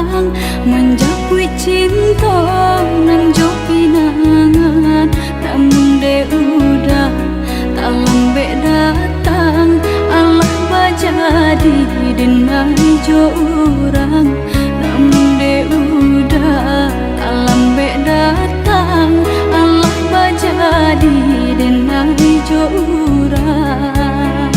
pulang menjauhi cinta nan jo pinangan, namun de udah tak lambe datang. Allah bajadi denai jo urang, namun de udah tak lambe datang. Allah bajadi denai jo urang.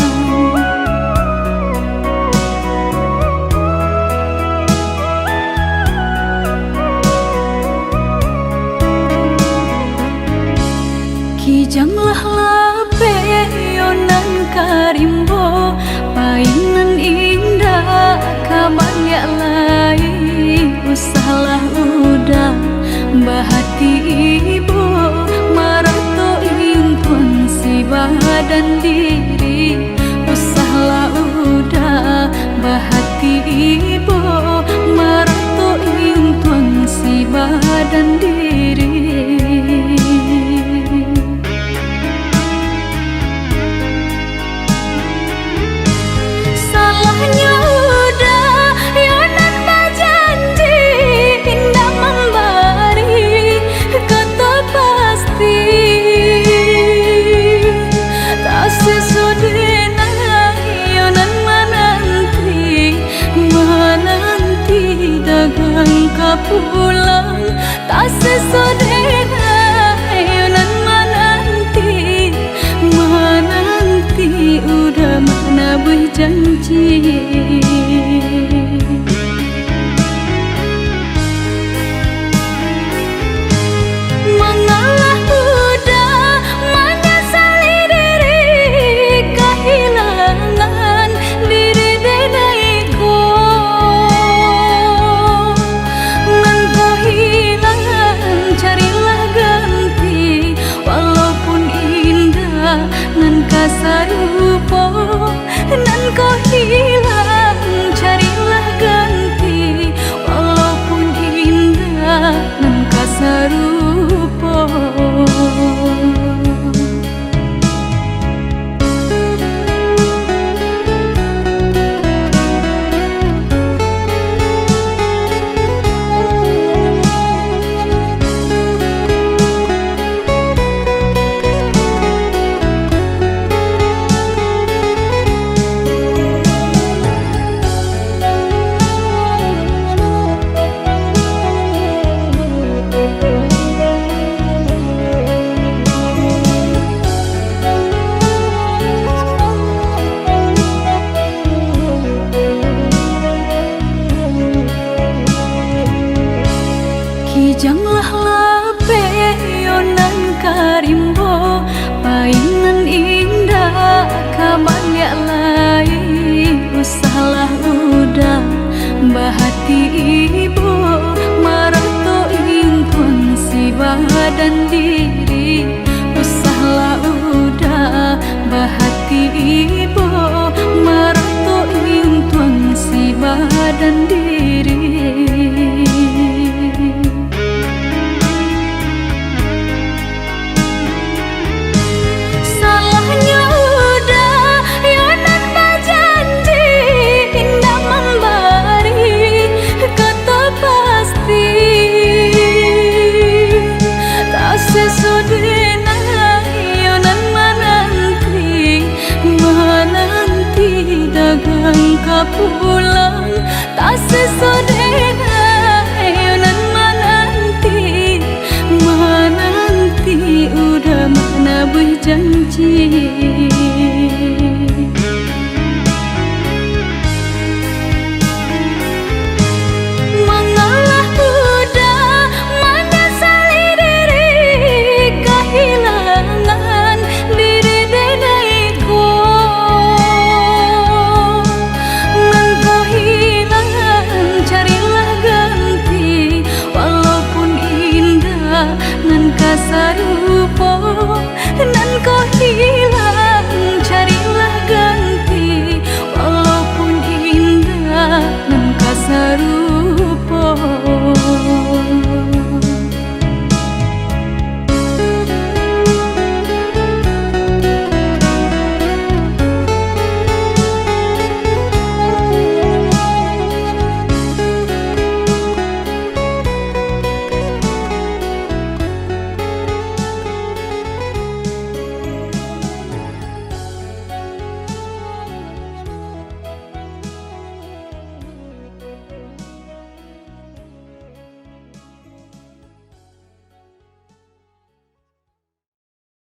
Kijanglah lape yonan karimbo, painan indah kabanyak lai. Usahlah udah bahati ibu, marato impun si badan diri. Usahlah udah bahati ibu, marato impun si badan diri. Pulang tak sesodena yonan menanti udah mana berjanji. Mengalah udah menyesali diri, kehilangan diri denaiku. Nan kasarupo nan kau hilang, carilah ganti. Walaupun indah nan kasarupo. Kijanglah lape yonan karimbo, painan indah kabanyak lai. Usahlah udah bahati ibu, marato impun si badan diri. Usahlah udah bahati ibu, marato impun si badan diri. Pulang tak sesodena yonan menanti udah mana berjanji. Mengalah udah menyesali diri, kehilangan diri denaiku. Nan kasaru